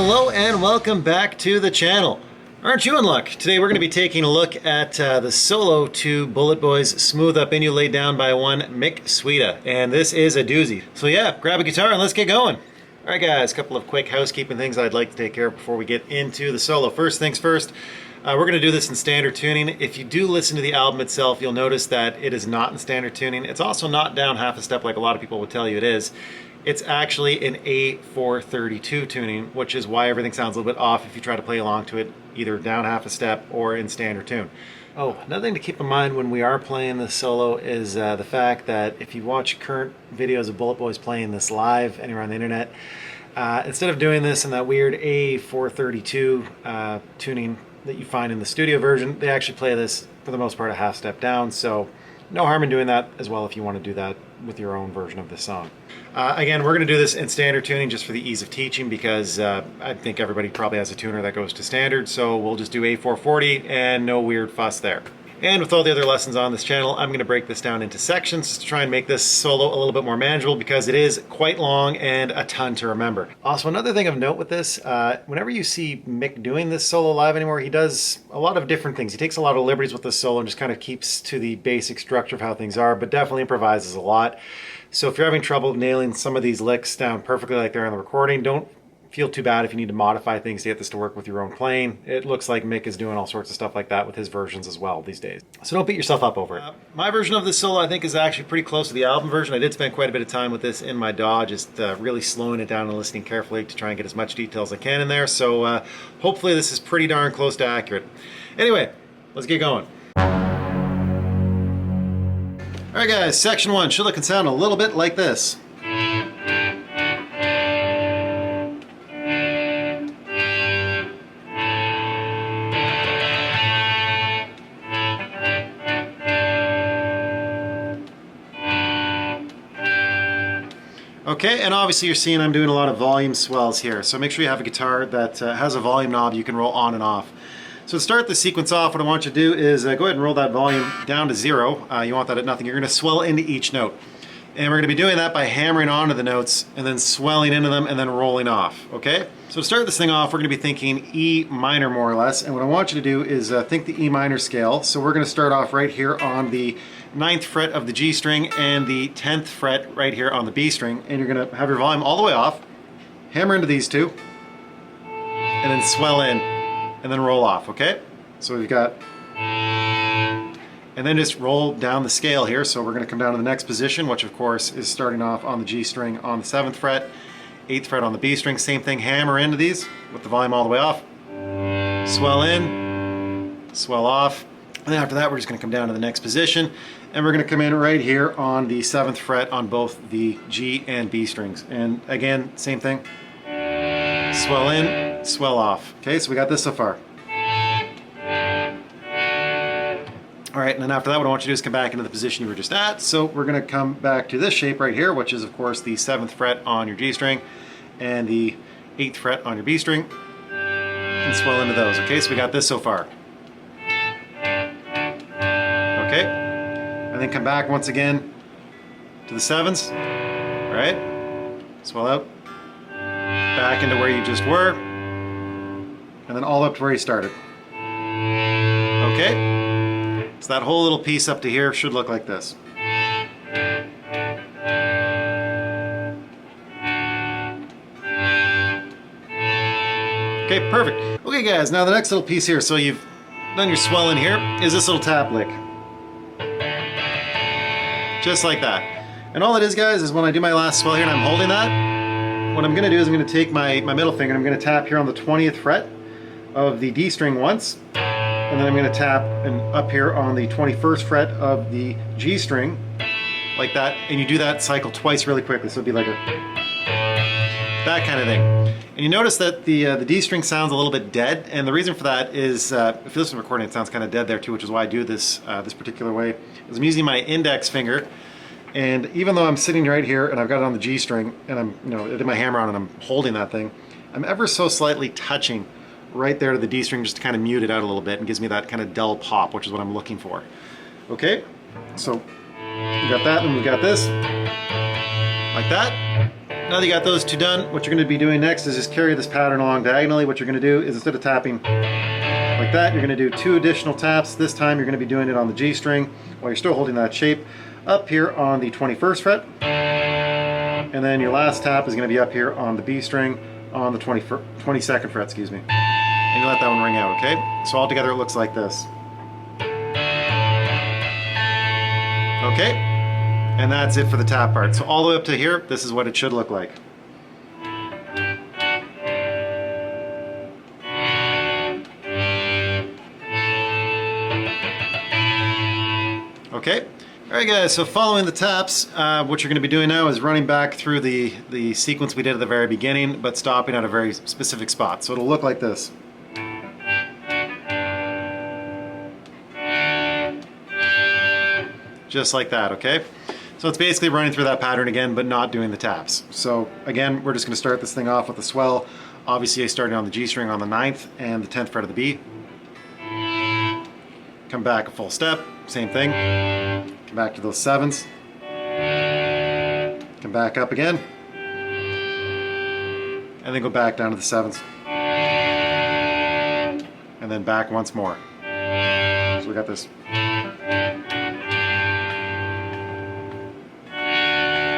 Hello and welcome back to the channel. Aren't you in luck? Today we're going to be taking a look at the solo to Bulletboys' Smooth Up In You Laid Down by One, Mick Sweda. And this is a doozy. So yeah, grab a guitar and let's get going. Alright guys, a couple of quick housekeeping things I'd like to take care of before we get into the solo. First things first, we're going to do this in standard tuning. If you do listen to the album itself, you'll notice that it is not in standard tuning. It's also not down half a step like a lot of people would tell you it is. It's actually an A432 tuning, which is why everything sounds a little bit off if you try to play along to it, either down half a step or in standard tune. Oh, another thing to keep in mind when we are playing this solo is the fact that if you watch current videos of Bulletboys playing this live anywhere on the internet, instead of doing this in that weird A432 tuning that you find in the studio version, they actually play this for the most part a half step down, so no harm in doing that as well if you want to do that with your own version of this song. Again, we're going to do this in standard tuning just for the ease of teaching because I think everybody probably has a tuner that goes to standard, so we'll just do A440 and no weird fuss there. And with all the other lessons on this channel, I'm going to break this down into sections to try and make this solo a little bit more manageable because it is quite long and a ton to remember. Also, another thing of note with this, whenever you see Mick doing this solo live anymore, he does a lot of different things. He takes a lot of liberties with this solo and just kind of keeps to the basic structure of how things are, but definitely improvises a lot. So if you're having trouble nailing some of these licks down perfectly like they're on the recording, don't feel too bad if you need to modify things to get this to work with your own playing. It looks like Mick is doing all sorts of stuff like that with his versions as well these days. So don't beat yourself up over it. My version of this solo I think is actually pretty close to the album version. I did spend quite a bit of time with this in my DAW, just really slowing it down and listening carefully to try and get as much detail as I can in there. So hopefully this is pretty darn close to accurate. Anyway, let's get going. Alright guys, section 1 should look and sound a little bit like this. Okay, and obviously you're seeing I'm doing a lot of volume swells here, so make sure you have a guitar that has a volume knob you can roll on and off. So to start the sequence off, what I want you to do is go ahead and roll that volume down to 0. You want that at nothing. You're going to swell into each note. And we're going to be doing that by hammering onto the notes and then swelling into them and then rolling off, okay? So to start this thing off, we're going to be thinking E minor more or less, and what I want you to do is think the E minor scale. So we're going to start off right here on the 9th fret of the G string and the 10th fret right here on the B string, and you're going to have your volume all the way off, hammer into these two, and then swell in, and then roll off, okay? So we've got, and then just roll down the scale here. So we're going to come down to the next position, which of course is starting off on the G string on the 7th fret, 8th fret on the B string, same thing, hammer into these with the volume all the way off, swell in, swell off, and then after that we're just going to come down to the next position, and we're going to come in right here on the 7th fret on both the G and B strings, and again, same thing, swell in, swell off. Okay, so we got this so far. Alright, and then after that what I want you to do is come back into the position you were just at. So we're going to come back to this shape right here, which is of course the 7th fret on your G string and the 8th fret on your B string, and swell into those. Okay, so we got this so far. Okay, and then come back once again to the 7s, right? Swell out, back into where you just were, and then all up to where you started. Okay? So that whole little piece up to here should look like this. Okay, perfect. Okay guys, now the next little piece here, so you've done your swell in here, is this little tap lick. Just like that. And all it is guys is when I do my last swell here and I'm holding that, what I'm going to do is I'm going to take my middle finger and I'm going to tap here on the 20th fret of the D string once, and then I'm going to tap and up here on the 21st fret of the G string, like that, and you do that cycle twice really quickly, so it'd be like that kind of thing. And you notice that the D string sounds a little bit dead, and the reason for that is, if you listen to the recording, it sounds kind of dead there too, which is why I do this this particular way, is I'm using my index finger, and even though I'm sitting right here and I've got it on the G string, and I'm, I did my hammer on and I'm holding that thing, I'm ever so slightly touching right there to the D string just to kind of mute it out a little bit and gives me that kind of dull pop, which is what I'm looking for. Okay, so we got that, and we got this, like that. now that you got those two done, what you're going to be doing next is just carry this pattern along diagonally. What you're going to do is instead of tapping like that, you're going to do 2 additional taps. This time you're going to be doing it on the G string while you're still holding that shape up here on the 21st fret. And then your last tap is going to be up here on the B string on the 22nd fret, excuse me. And you let that one ring out, okay? So all together it looks like this. Okay, and that's it for the tap part. So all the way up to here, this is what it should look like. Okay, all right guys, so following the taps, what you're going to be doing now is running back through the sequence we did at the very beginning, but stopping at a very specific spot. So it'll look like this. Just like that, okay? So it's basically running through that pattern again, but not doing the taps. So again, we're just going to start this thing off with a swell. Obviously, starting on the G string on the 9th and the 10th fret of the B. Come back a full step, same thing. Come back to those 7s. Come back up again. And then go back down to the 7s. And then back once more. So we got this.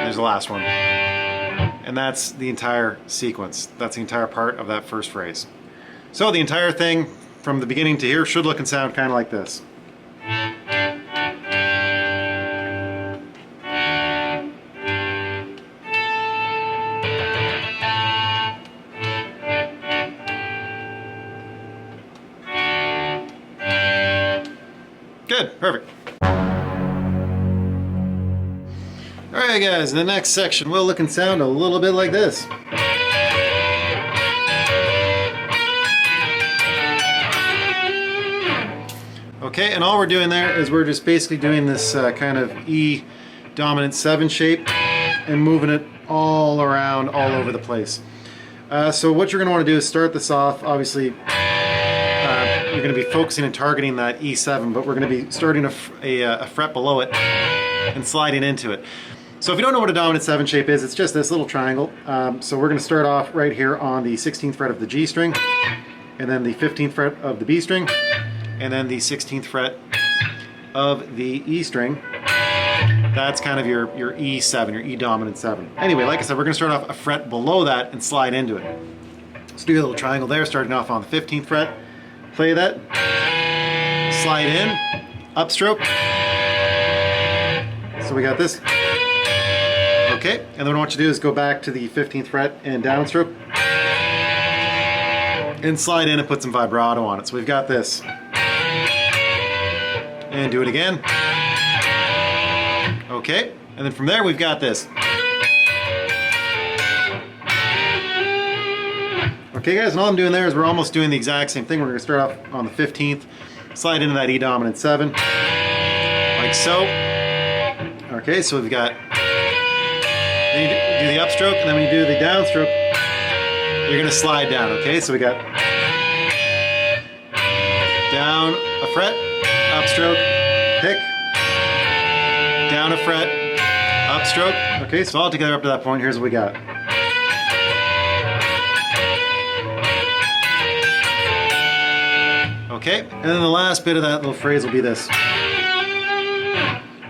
There's the last one. And that's the entire sequence. That's the entire part of that first phrase. So the entire thing from the beginning to here should look and sound kind of like this. Good, perfect. Alright guys, in the next section will look and sound a little bit like this. Okay, and all we're doing there is we're just basically doing this kind of E dominant 7 shape and moving it all around, all over the place. So what you're going to want to do is start this off, obviously you're going to be focusing and targeting that E7, but we're going to be starting a fret below it and sliding into it. So if you don't know what a dominant 7 shape is, it's just this little triangle. So we're going to start off right here on the 16th fret of the G string, and then the 15th fret of the B string, and then the 16th fret of the E string. That's kind of your E7, your E dominant 7. Anyway, like I said, we're going to start off a fret below that and slide into it. Let's do a little triangle there, starting off on the 15th fret. Play that, slide in, upstroke. So we got this. Okay, and then what I want you to do is go back to the 15th fret and downstroke. And slide in and put some vibrato on it. So we've got this. And do it again. Okay, and then from there we've got this. Okay guys, and all I'm doing there is we're almost doing the exact same thing. We're going to start off on the 15th, slide into that E dominant 7, like so. Okay, so we've got, then you do the upstroke, and then when you do the downstroke, you're going to slide down, okay? So we got down a fret, upstroke, pick, down a fret, upstroke. Okay, so all together up to that point, here's what we got. Okay, and then the last bit of that little phrase will be this.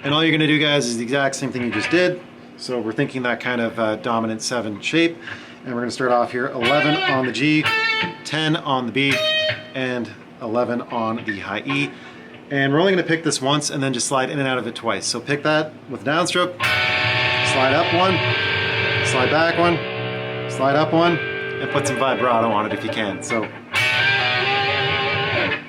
And all you're going to do, guys, is the exact same thing you just did. So we're thinking that kind of dominant 7 shape. And we're going to start off here 11 on the G, 10 on the B, and 11 on the high E. And we're only going to pick this once and then just slide in and out of it twice. So pick that with downstroke, slide up one, slide back one, slide up one, and put some vibrato on it if you can. So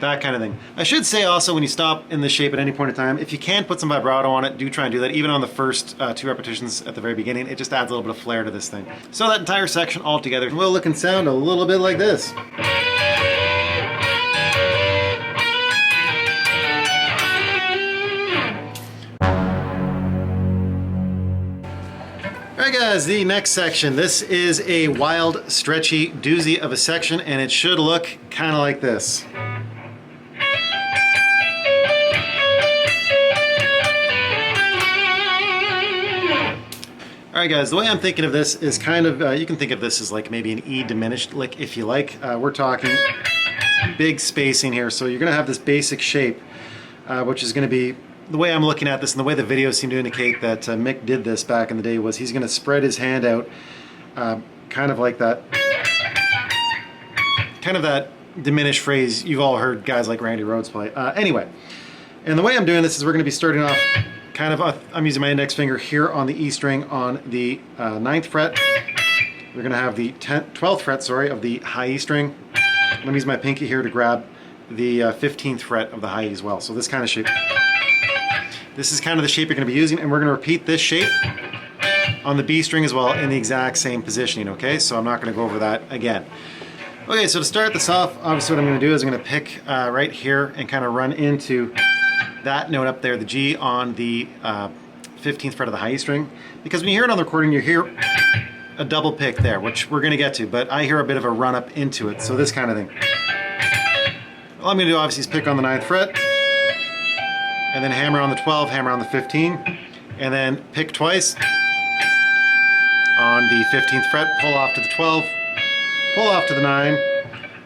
that kind of thing. I should say also, when you stop in this shape at any point in time, if you can put some vibrato on it, do try and do that. Even on the first 2 repetitions at the very beginning, it just adds a little bit of flair to this thing. So that entire section all together will look and sound a little bit like this. Alright guys, the next section. This is a wild, stretchy doozy of a section, and it should look kind of like this. All right, guys, the way I'm thinking of this is kind of, you can think of this as like maybe an E diminished lick if you like. We're talking big spacing here, so you're going to have this basic shape, which is going to be, the way I'm looking at this and the way the videos seem to indicate that Mick did this back in the day was he's going to spread his hand out kind of like that, kind of that diminished phrase you've all heard guys like Randy Rhoads play. Anyway, and the way I'm doing this is we're going to be starting off kind of, I'm using my index finger here on the E string on the 9th fret. We're going to have the 12th fret, sorry, of the high E string. Let me use my pinky here to grab the 15th fret of the high E as well. So this kind of shape. This is kind of the shape you're going to be using, and we're going to repeat this shape on the B string as well in the exact same positioning, okay? So I'm not going to go over that again. Okay, so to start this off, obviously what I'm going to do is I'm going to pick right here and kind of run into that note up there, the G on the 15th fret of the high E string, because when you hear it on the recording, you hear a double pick there, which we're going to get to, but I hear a bit of a run up into it, so this kind of thing. All I'm going to do obviously is pick on the 9th fret, and then hammer on the 12, hammer on the 15, and then pick twice on the 15th fret, pull off to the 12, pull off to the 9,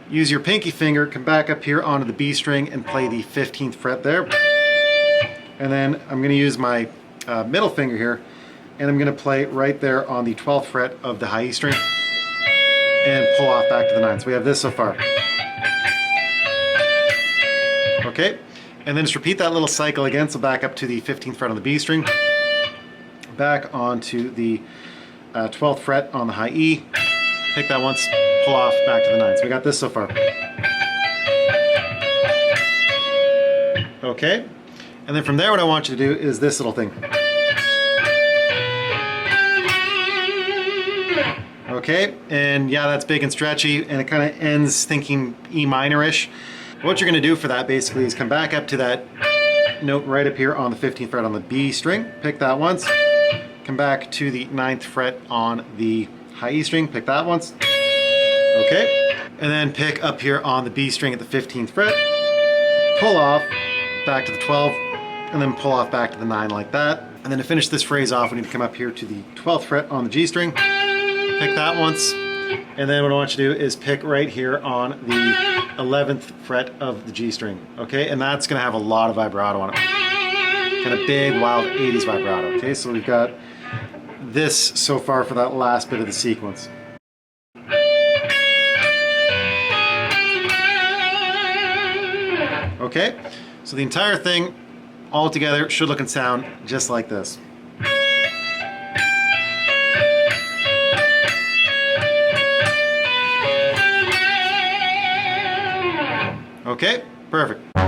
use your pinky finger, come back up here onto the B string and play the 15th fret there. And then I'm going to use my middle finger here, and I'm going to play right there on the 12th fret of the high E string and pull off back to the 9. So we have this so far. Okay, and then just repeat that little cycle again, so back up to the 15th fret on the B string, back onto the 12th fret on the high E, pick that once, pull off back to the 9. So we got this so far. Okay. And then from there, what I want you to do is this little thing. Okay, and yeah, that's big and stretchy, and it kind of ends thinking E minor-ish. What you're going to do for that basically is come back up to that note right up here on the 15th fret on the B string, pick that once, come back to the 9th fret on the high E string, pick that once, okay, and then pick up here on the B string at the 15th fret, pull off, back to the 12, and then pull off back to the 9 like that. And then to finish this phrase off, we need to come up here to the 12th fret on the G string, pick that once, and then what I want you to do is pick right here on the 11th fret of the G string, okay? And that's gonna have a lot of vibrato on it. Kind of big, wild 80s vibrato, okay? So we've got this so far for that last bit of the sequence. Okay, so the entire thing all together should look and sound just like this. Okay, perfect. All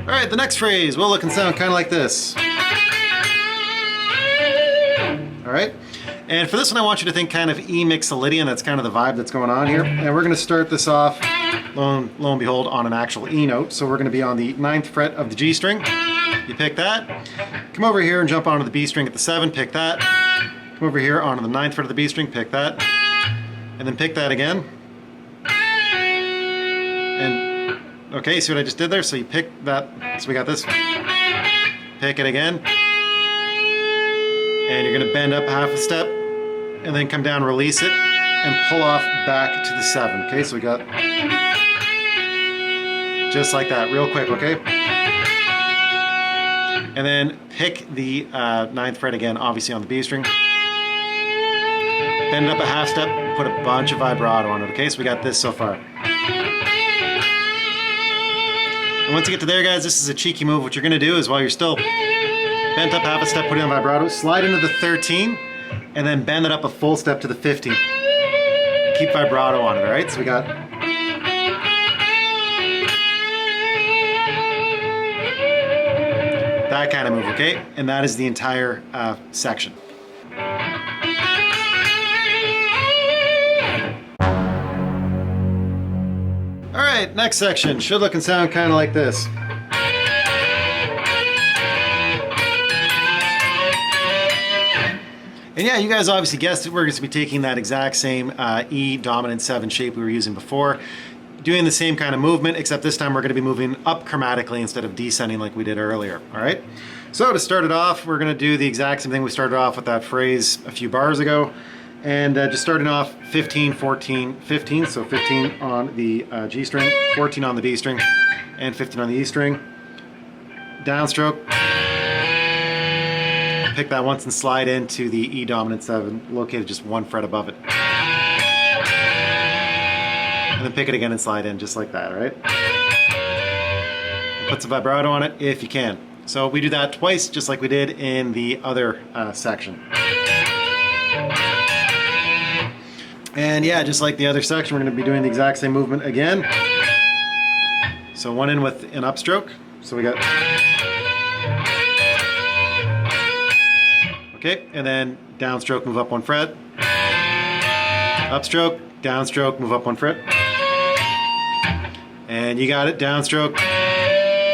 right, the next phrase will look and sound kind of like this. All right, and for this one I want you to think kind of E mixolydian. That's kind of the vibe that's going on here. And we're going to start this off, lo and behold, on an actual E note. So we're going to be on the 9th fret of the G string. You pick that, come over here and jump onto the B string at the 7, pick that, come over here onto the 9th fret of the B string, pick that, and then pick that again. And okay, see what I just did there? So you pick that, so we got this, pick it again, and you're gonna bend up half a step, and then come down, release it, and pull off back to the 7, okay? So we got, just like that, real quick, okay? And then pick the 9th fret again, obviously on the B string, bend it up a half step, put a bunch of vibrato on it, okay? So we got this so far. And once you get to there, guys, this is a cheeky move. What you're gonna do is while you're still bent up half a step, put in vibrato, slide into the 13, and then bend it up a full step to the 15. Keep vibrato on it, all right? So we got... that kind of move, okay? And that is the entire section. All right, next section should look and sound kind of like this. And yeah, you guys obviously guessed it. We're going to be taking that exact same E dominant 7 shape we were using before, doing the same kind of movement, except this time we're going to be moving up chromatically instead of descending like we did earlier. All right. So to start it off, we're going to do the exact same thing we started off with that phrase a few bars ago. And just starting off 15, 14, 15. So 15 on the G string, 14 on the D string, and 15 on the E string. Downstroke. Pick that once and slide into the E dominant 7, located just 1 fret above it. And then pick it again and slide in just like that, right? Put some vibrato on it if you can. So we do that twice, just like we did in the other section. And yeah, just like the other section, we're going to be doing the exact same movement again. So one in with an upstroke. So we got... Okay, and then downstroke, move up 1 fret. Upstroke, downstroke, move up 1 fret. And you got it, downstroke,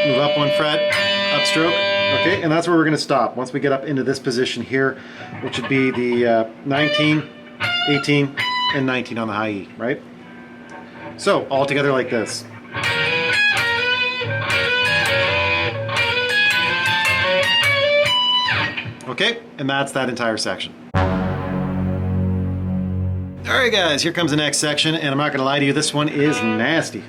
move up 1 fret, upstroke. Okay, and that's where we're going to stop once we get up into this position here, which would be the 19, 18, and 19 on the high E, right? So, all together like this. Okay, and that's that entire section. Alright guys, here comes the next section, and I'm not going to lie to you, this one is nasty.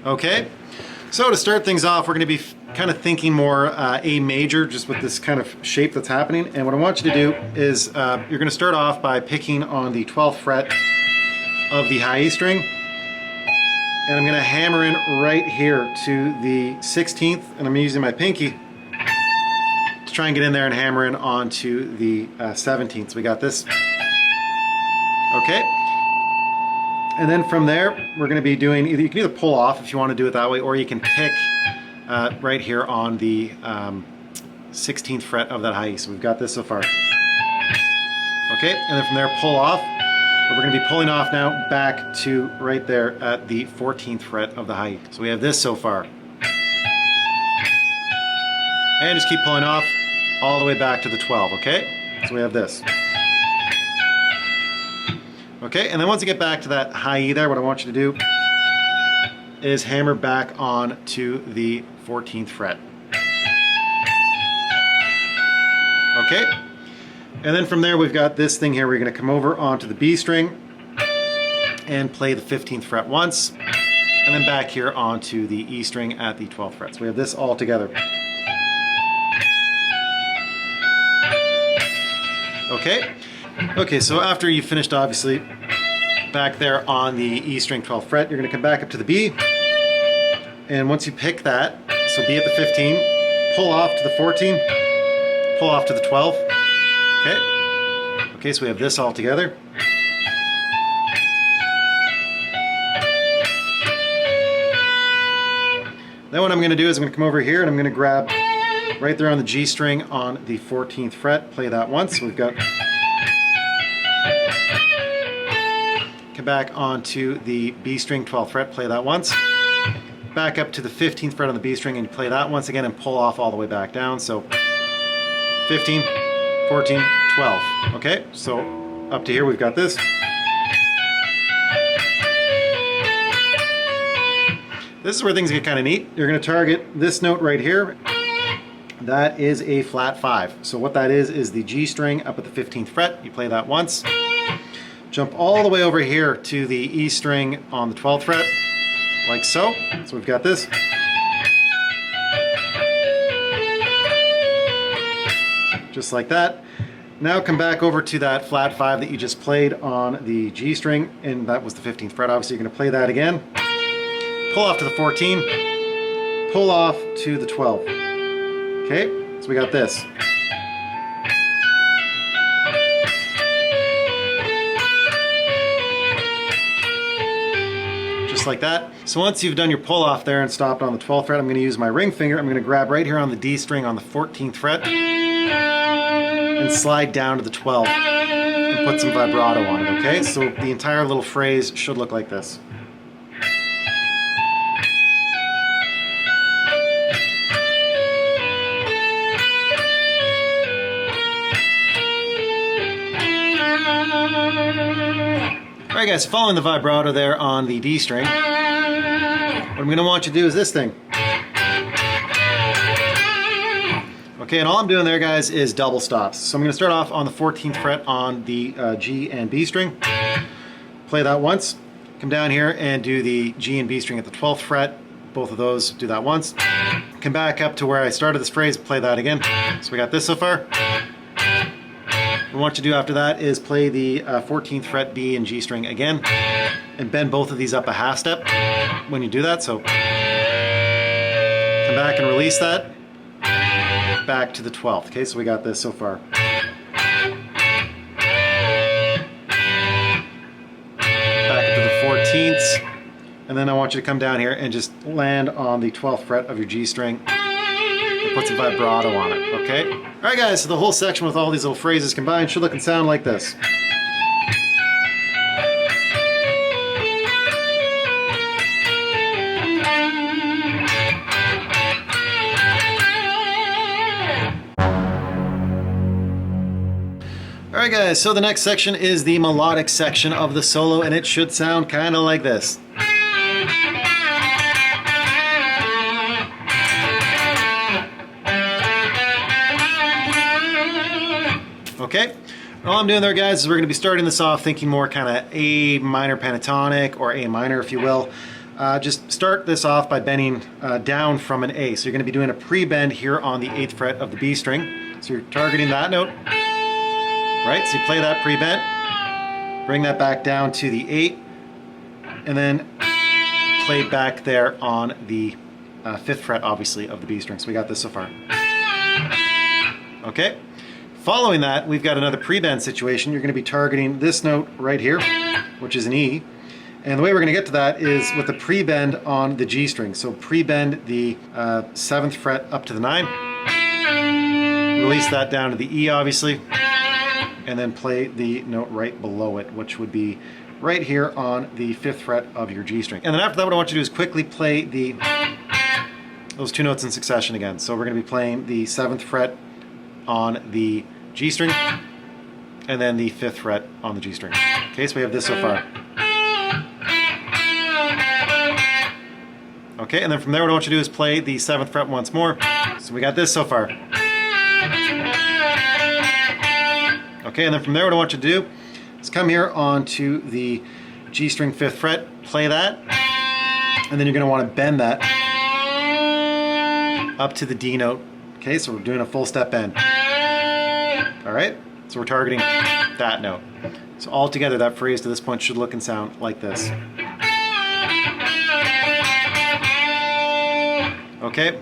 Okay, so to start things off, we're going to be kind of thinking more A major, just with this kind of shape that's happening. And what I want you to do is you're going to start off by picking on the 12th fret of the high E string. And I'm going to hammer in right here to the 16th, and I'm using my pinky to try and get in there and hammer in onto the 17th. So we got this. Okay. And then from there, we're going to be doing, you can either pull off if you want to do it that way, or you can pick right here on the 16th fret of that high E. So we've got this so far. Okay, and then from there, pull off. But we're going to be pulling off now back to right there at the 14th fret of the high E. So we have this so far. And just keep pulling off all the way back to the 12, okay? So we have this. Okay, and then once you get back to that high E there, what I want you to do is hammer back on to the 14th fret. Okay, and then from there we've got this thing here. We're going to come over onto the B string and play the 15th fret once, and then back here onto the E string at the 12th fret. So we have this all together. Okay. Okay, so after you've finished, obviously, back there on the E string 12th fret, you're going to come back up to the B. And once you pick that, so B at the 15, pull off to the 14, pull off to the 12. Okay. Okay, so we have this all together. Then what I'm going to do is I'm going to come over here and I'm going to grab right there on the G string on the 14th fret, play that once. So we've got... Come back onto the B string 12th fret, play that once. Back up to the 15th fret on the B string and you play that once again and pull off all the way back down. So 15, 14, 12. Okay, so up to here we've got this. This is where things get kind of neat. You're going to target this note right here. That is a flat 5. So what that is the G string up at the 15th fret. You play that once. Jump all the way over here to the E string on the 12th fret, like so. So we've got this. Just like that. Now come back over to that flat 5 that you just played on the G string, and that was the 15th fret. Obviously you're going to play that again. Pull off to the 14, pull off to the 12. Okay, so we got this. Just like that. So once you've done your pull off there and stopped on the 12th fret, I'm going to use my ring finger. I'm going to grab right here on the D string on the 14th fret and slide down to the 12 and put some vibrato on it, okay? So the entire little phrase should look like this. Alright guys, following the vibrato there on the D string, what I'm going to want you to do is this thing. Okay, and all I'm doing there, guys, is double stops. So I'm going to start off on the 14th fret on the G and B string. Play that once. Come down here and do the G and B string at the 12th fret. Both of those, do that once. Come back up to where I started this phrase, play that again. So we got this so far. What I want you to do after that is play the 14th fret B and G string again, and bend both of these up a half step when you do that. So come back and release that. Back to the 12th. Okay, so we got this so far. Back up to the 14th. And then I want you to come down here and just land on the 12th fret of your G string and put some vibrato on it, okay? Alright guys, so the whole section with all these little phrases combined should look and sound like this. Alright guys, so the next section is the melodic section of the solo, and it should sound kind of like this. Okay, all I'm doing there, guys, is we're going to be starting this off thinking more kind of A minor pentatonic, or A minor, if you will. Just start this off by bending down from an A. So you're going to be doing a pre-bend here on the 8th fret of the B string. So you're targeting that note, right? So you play that pre-bend, bring that back down to the 8, and then play back there on the 5th fret, obviously, of the B string. So we got this so far. Okay. Following that, we've got another pre-bend situation. You're going to be targeting this note right here, which is an E. And the way we're going to get to that is with the pre-bend on the G string. So pre-bend the 7th fret up to the 9. Release that down to the E, obviously. And then play the note right below it, which would be right here on the 5th fret of your G string. And then after that, what I want you to do is quickly play those two notes in succession again. So we're going to be playing the 7th fret on the G string, and then the 5th fret on the G string. Okay, so we have this so far. Okay, and then from there what I want you to do is play the 7th fret once more. So we got this so far. Okay, and then from there what I want you to do is come here onto the G string 5th fret, play that, and then you're going to want to bend that up to the D note. Okay, so we're doing a full step bend. All right, so we're targeting that note. So all together, that phrase to this point should look and sound like this. Okay,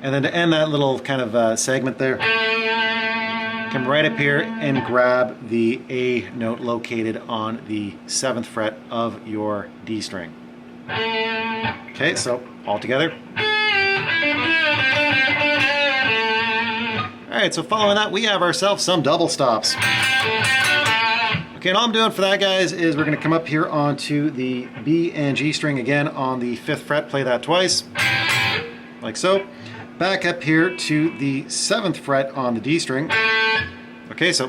and then to end that little kind of segment there, come right up here and grab the A note located on the 7th fret of your D string. Okay, so all together. Alright, so following that, we have ourselves some double stops. Okay, and all I'm doing for that, guys, is we're going to come up here onto the B and G string again on the 5th fret, play that twice, like so. Back up here to the 7th fret on the D string. Okay, so,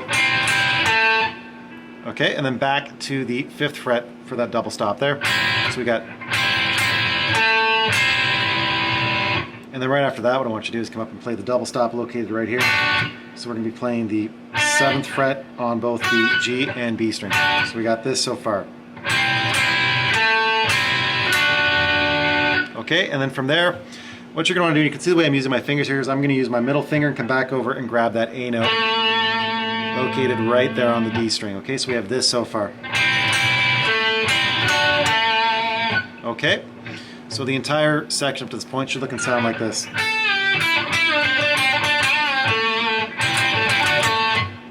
okay, and then back to the 5th fret for that double stop there. So we got, and then right after that, what I want you to do is come up and play the double stop located right here. So we're going to be playing the 7th fret on both the G and B string. So we got this so far. Okay, and then from there, what you're going to want to do, you can see the way I'm using my fingers here, is I'm going to use my middle finger and come back over and grab that A note located right there on the D string. Okay, so we have this so far. Okay, so the entire section up to this point should look and sound like this.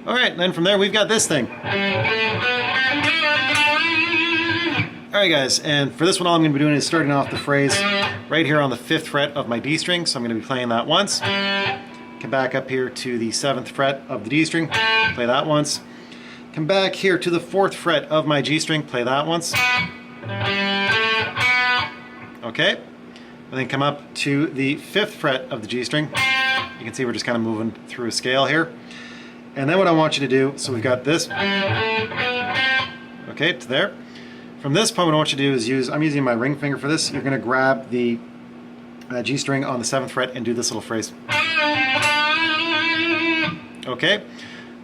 Alright, and then from there we've got this thing. Alright guys, and for this one all I'm going to be doing is starting off the phrase right here on the 5th fret of my D string, so I'm going to be playing that once. Come back up here to the 7th fret of the D string, play that once. Come back here to the 4th fret of my G string, play that once. Okay, and then come up to the 5th fret of the G string. You can see we're just kind of moving through a scale here. And then what I want you to do, so we've got this, okay, to there. From this point, what I want you to do is I'm using my ring finger for this. You're going to grab the G string on the 7th fret and do this little phrase. Okay,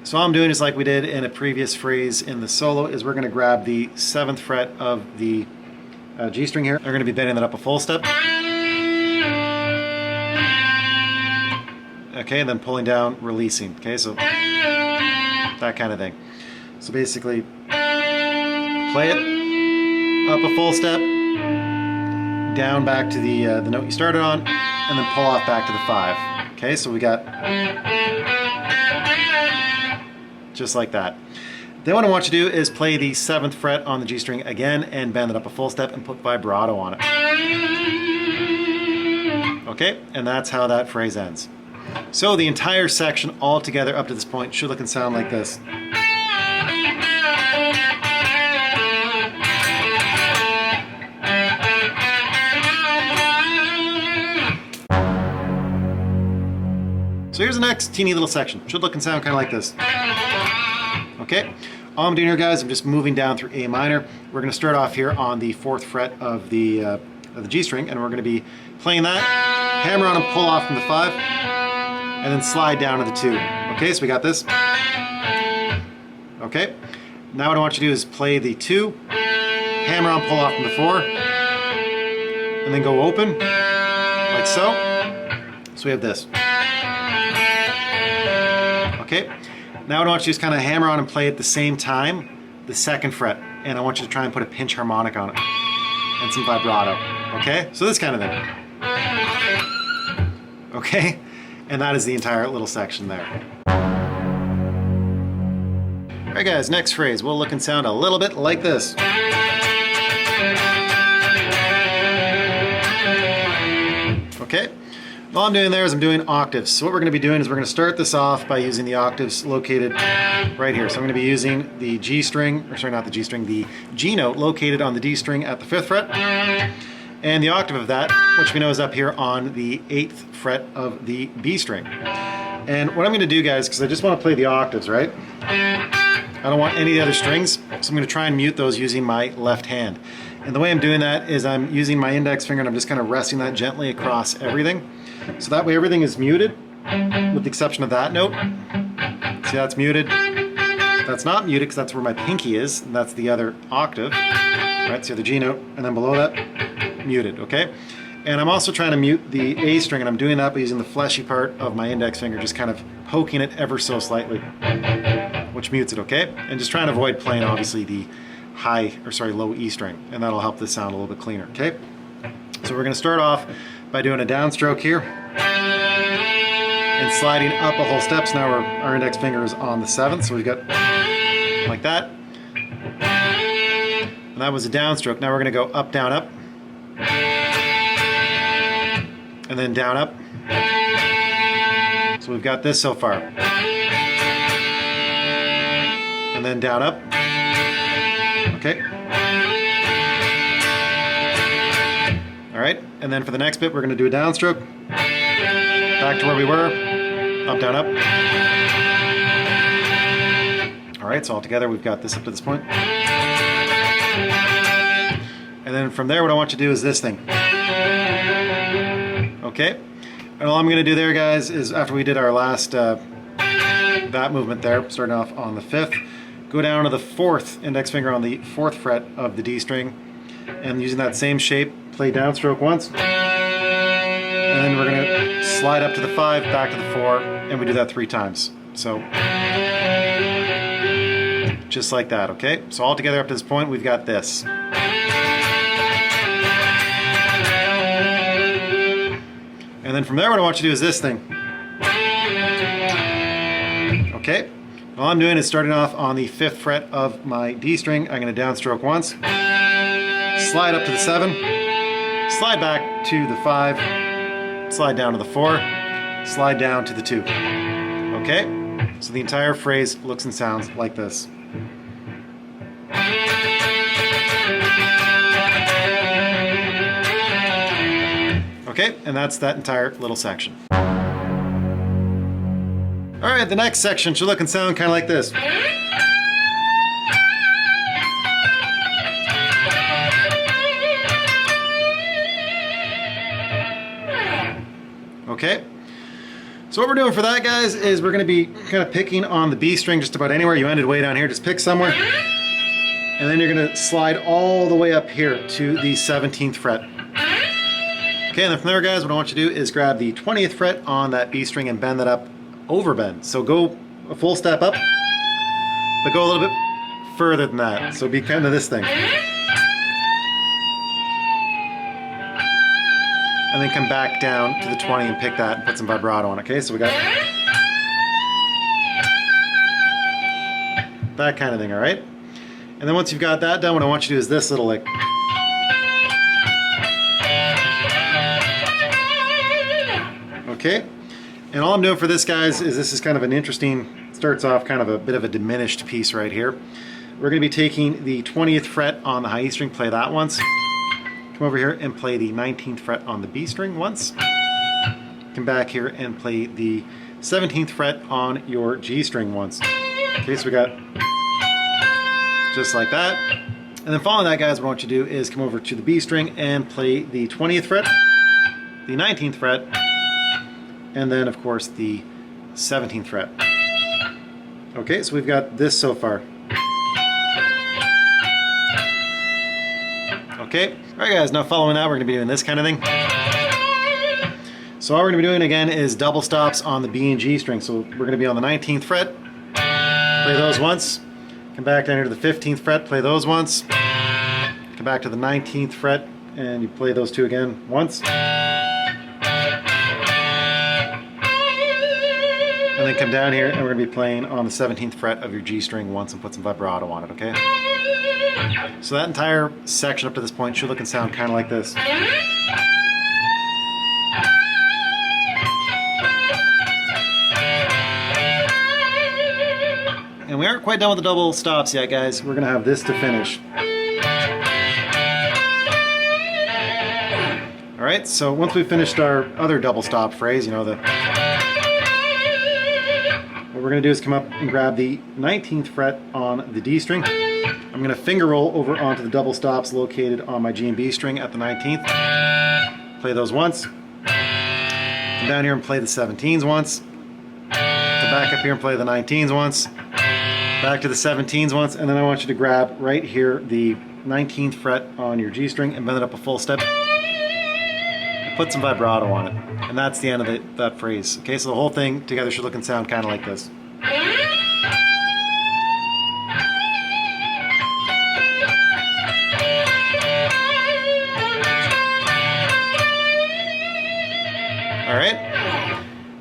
so all I'm doing is like we did in a previous phrase in the solo, is we're going to grab the 7th fret of the G string here. We're going to be bending that up a full step. Okay, and then pulling down, releasing. Okay, so that kind of thing. So basically, play it up a full step, down back to the note you started on, and then pull off back to the 5. Okay, so we got just like that. Then what I want you to do is play the 7th fret on the G string again and bend it up a full step and put vibrato on it. Okay, and that's how that phrase ends. So the entire section all together up to this point should look and sound like this. So here's the next teeny little section. Should look and sound kind of like this. Okay, all I'm doing here, guys, I'm just moving down through A minor. We're going to start off here on the 4th fret of the G string, and we're going to be playing that, hammer on and pull off from the 5, and then slide down to the 2. Okay, so we got this. Okay, now what I want you to do is play the 2, hammer on, pull off from the 4, and then go open, like so. So we have this. Okay, now what I want you to do is kind of hammer on and play at the same time the 2nd fret, and I want you to try and put a pinch harmonic on it and some vibrato. Okay, so this kind of thing. Okay, and that is the entire little section there. Alright guys, next phrase will look and sound a little bit like this. Okay, all I'm doing there is I'm doing octaves. So what we're going to be doing is we're going to start this off by using the octaves located right here. So I'm going to be using the G string, or sorry, not the G string, the G note located on the D string at the 5th fret, and the octave of that, which we know is up here on the 8th fret of the B string. And what I'm going to do, guys, because I just want to play the octaves, right? I don't want any of the other strings, so I'm going to try and mute those using my left hand. And the way I'm doing that is I'm using my index finger and I'm just kind of resting that gently across everything. So that way everything is muted, with the exception of that note. See, that's muted. That's not muted because that's where my pinky is, and that's the other octave. Right, so the G note, and then below that, muted, okay? And I'm also trying to mute the A string, and I'm doing that by using the fleshy part of my index finger, just kind of poking it ever so slightly, which mutes it, okay? And just trying to avoid playing, obviously, the low E string, and that'll help this sound a little bit cleaner, okay? So we're going to start off by doing a downstroke here and sliding up a whole step. So now our index finger is on the 7th, so we've got like that. And that was a downstroke. Now we're going to go up, down, up, and then down, up. So we've got this so far. And then down, up. Okay. All right, and then for the next bit, we're going to do a downstroke. Back to where we were. Up, down, up. All right, so all together, we've got this up to this point. And then from there, what I want you to do is this thing. Okay, and all I'm going to do there, guys, is after we did our last that movement there, starting off on the 5th, go down to the 4th index finger on the 4th fret of the D string, and using that same shape, play downstroke once, and then we're going to slide up to the 5, back to the 4, and we do that 3 times. So, just like that, okay? So all together up to this point, we've got this. And then from there, what I want you to do is this thing. Okay? All I'm doing is starting off on the 5th fret of my D string. I'm going to downstroke once, slide up to the 7, slide back to the 5, slide down to the 4, slide down to the 2. Okay? So the entire phrase looks and sounds like this. Okay, and that's that entire little section. All right, the next section should look and sound kind of like this. Okay, so what we're doing for that, guys, is we're going to be kind of picking on the B string just about anywhere. You ended way down here, just pick somewhere. And then you're going to slide all the way up here to the 17th fret. Okay, and then from there, guys, what I want you to do is grab the 20th fret on that B string and bend that up, overbend. So go a full step up, but go a little bit further than that. So be kind of this thing. And then come back down to the 20 and pick that and put some vibrato on it. Okay, so we got that kind of thing, all right? And then once you've got that done, what I want you to do is this little like. Okay, and all I'm doing for this, guys, is this is kind of an interesting, starts off kind of a bit of a diminished piece right here. We're going to be taking the 20th fret on the high E string, play that once. Come over here and play the 19th fret on the B string once. Come back here and play the 17th fret on your G string once. Okay, so we got just like that. And then following that, guys, what I want you to do is come over to the B string and play the 20th fret, the 19th fret, and then, of course, the 17th fret. Okay, so we've got this so far. Okay, all right, guys, now following that, we're going to be doing this kind of thing. So all we're going to be doing again is double stops on the B and G string. So we're going to be on the 19th fret, play those once, come back down here to the 15th fret, play those once, come back to the 19th fret, and you play those two again once. And then come down here and we're going to be playing on the 17th fret of your G string once and put some vibrato on it, okay? So that entire section up to this point should look and sound kind of like this. And we aren't quite done with the double stops yet, guys. We're going to have this to finish. All right, so once we've finished our other double stop phrase, you know, what we're going to do is come up and grab the 19th fret on the D string. I'm going to finger roll over onto the double stops located on my G and B string at the 19th. Play those once. Come down here and play the 17s once. Come back up here and play the 19s once. Back to the 17s once. And then I want you to grab right here the 19th fret on your G string and bend it up a full step. And put some vibrato on it. And that's the end of that phrase. Okay, so the whole thing together should look and sound kind of like this. All right,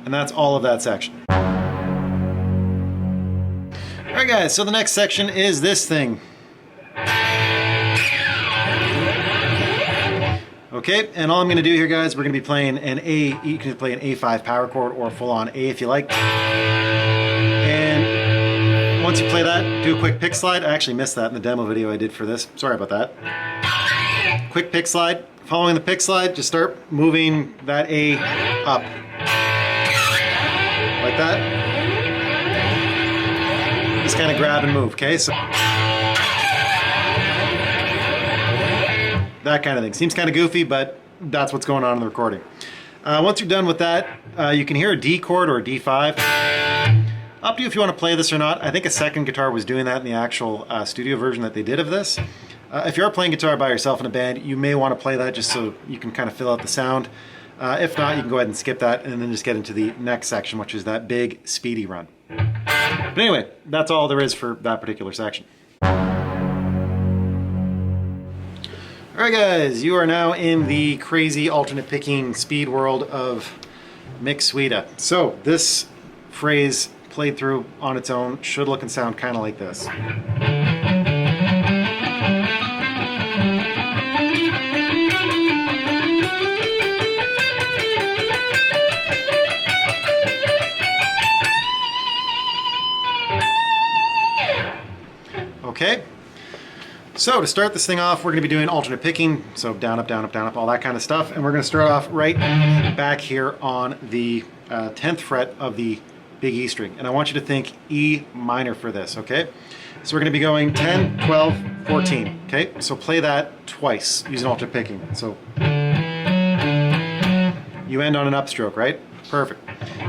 and that's all of that section. All right, guys, so the next section is this thing. Okay, and all I'm going to do here, guys, we're going to be playing an A. You can play an A5 power chord or a full-on A if you like. And once you play that, do a quick pick slide. I actually missed that in the demo video I did for this. Sorry about that. Quick pick slide. Following the pick slide, just start moving that A up. Like that. Just kind of grab and move, okay? So that kind of thing. Seems kind of goofy, but that's what's going on in the recording. Once you're done with that, you can hear a D chord or a D5. Up to you if you want to play this or not. I think a second guitar was doing that in the actual studio version that they did of this. If you are playing guitar by yourself in a band, you may want to play that just so you can kind of fill out the sound. If not, you can go ahead and skip that and then just get into the next section, which is that big, speedy run. But anyway, that's all there is for that particular section. All right, guys, you are now in the crazy alternate picking speed world of Mick Sweda. So this phrase played through on its own should look and sound kind of like this. Okay, so to start this thing off, we're going to be doing alternate picking, so down, up, down, up, down, up, all that kind of stuff, and we're going to start off right back here on the 10th fret of the big E string. And I want you to think E minor for this, okay? So we're going to be going 10, 12, 14, okay? So play that twice using alternate picking. So you end on an upstroke, right? Perfect.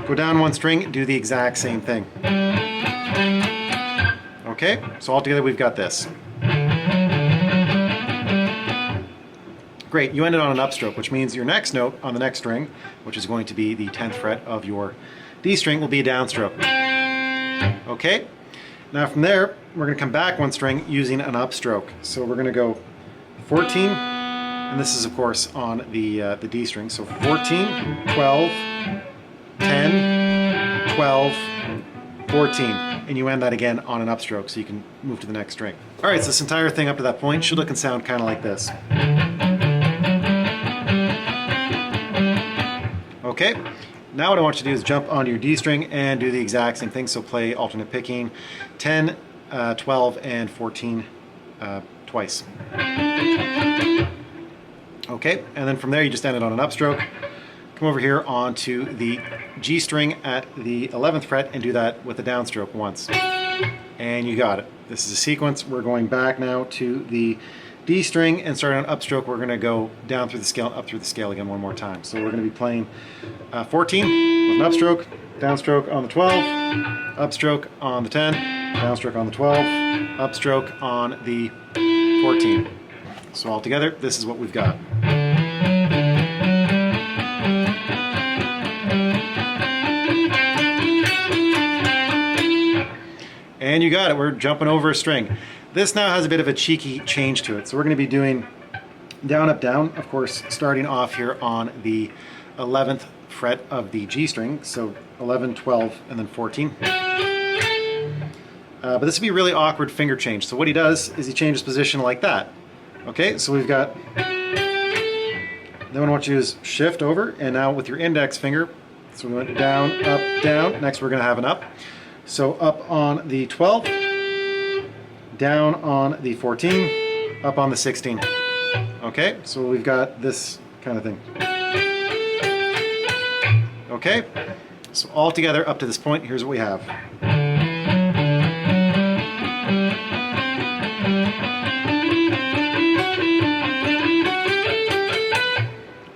Go down one string, do the exact same thing. Okay, so altogether we've got this. Great, you ended on an upstroke, which means your next note on the next string, which is going to be the 10th fret of your D string, will be a downstroke. Okay, now from there, we're going to come back one string using an upstroke. So we're going to go 14, and this is of course on the D string. So 14, 12, 10, 12, 14, and you end that again on an upstroke so you can move to the next string. All right, so this entire thing up to that point should look and sound kind of like this. Okay, now what I want you to do is jump onto your D string and do the exact same thing. So play alternate picking 10, 12, and 14 twice. Okay, and then from there you just end it on an upstroke. Come over here onto the G string at the 11th fret and do that with a downstroke once. And you got it. This is a sequence. We're going back now to the D string and starting on upstroke, we're going to go down through the scale, up through the scale again one more time. So we're going to be playing 14 with an upstroke, downstroke on the 12, upstroke on the 10, downstroke on the 12, upstroke on the 14. So all together, this is what we've got. And you got it, we're jumping over a string. This now has a bit of a cheeky change to it. So we're going to be doing down, up, down, of course, starting off here on the 11th fret of the G string. So 11, 12, and then 14. But this would be a really awkward finger change. So what he does is he changes position like that. Okay, so we've got, then what I want you to do is shift over, and now with your index finger, so we went down, up, down. Next we're going to have an up. So up on the 12, down on the 14, up on the 16. Okay, so we've got this kind of thing. Okay, so all together up to this point, here's what we have.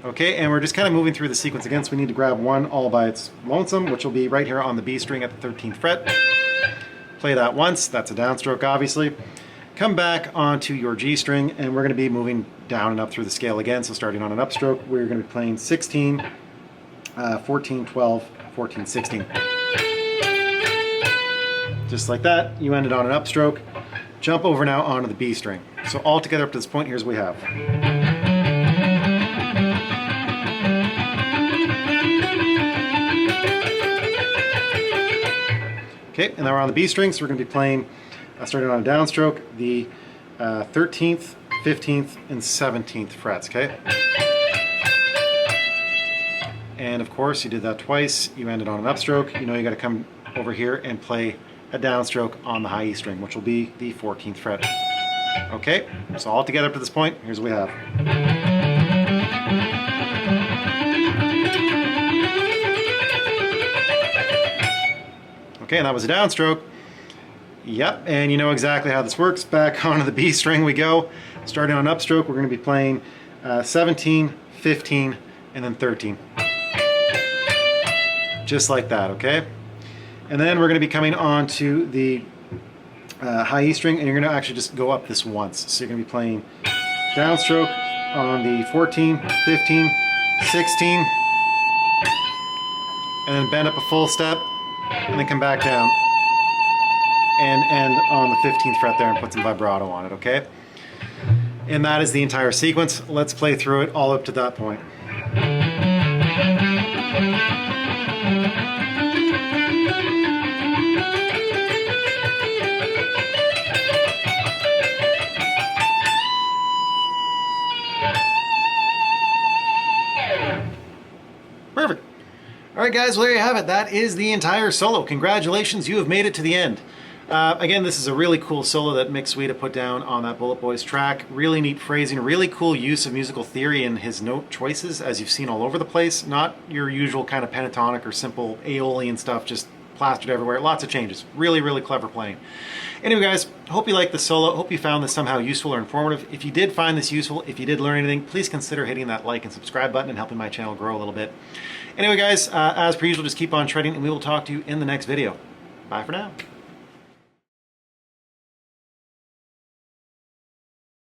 Okay, and we're just kind of moving through the sequence again, so we need to grab one all by its lonesome, which will be right here on the B string at the 13th fret. Play that once, that's a downstroke obviously. Come back onto your G string, and we're going to be moving down and up through the scale again, so starting on an upstroke, we're going to be playing 16, 14, 12, 14, 16. Just like that, you ended on an upstroke. Jump over now onto the B string. So all together up to this point, here's what we have. Okay, and now we're on the B string, so we're going to be playing, starting on a downstroke, the 13th, 15th, and 17th frets, okay? And of course, you did that twice, you ended on an upstroke. You know you got to come over here and play a downstroke on the high E string, which will be the 14th fret. Okay, so all together up to this point, here's what we have. Okay, and that was a downstroke. Yep, and you know exactly how this works. Back onto the B string we go. Starting on upstroke, we're going to be playing 17, 15, and then 13. Just like that, okay? And then we're going to be coming on to the high E string, and you're going to actually just go up this once. So you're going to be playing downstroke on the 14, 15, 16, and then bend up a full step, and then come back down and end on the 15th fret there and put some vibrato on it, okay? And that is the entire sequence. Let's play through it all up to that point. Perfect. All right, guys, well, there you have it. That is the entire solo. Congratulations, you have made it to the end. Again, this is a really cool solo that Mick Sweda put down on that Bulletboys track. Really neat phrasing, really cool use of musical theory in his note choices, as you've seen all over the place. Not your usual kind of pentatonic or simple Aeolian stuff, just plastered everywhere. Lots of changes. Really, really clever playing. Anyway, guys, hope you liked the solo. Hope you found this somehow useful or informative. If you did find this useful, if you did learn anything, please consider hitting that like and subscribe button and helping my channel grow a little bit. Anyway, guys, as per usual, just keep on shredding, and we will talk to you in the next video. Bye for now.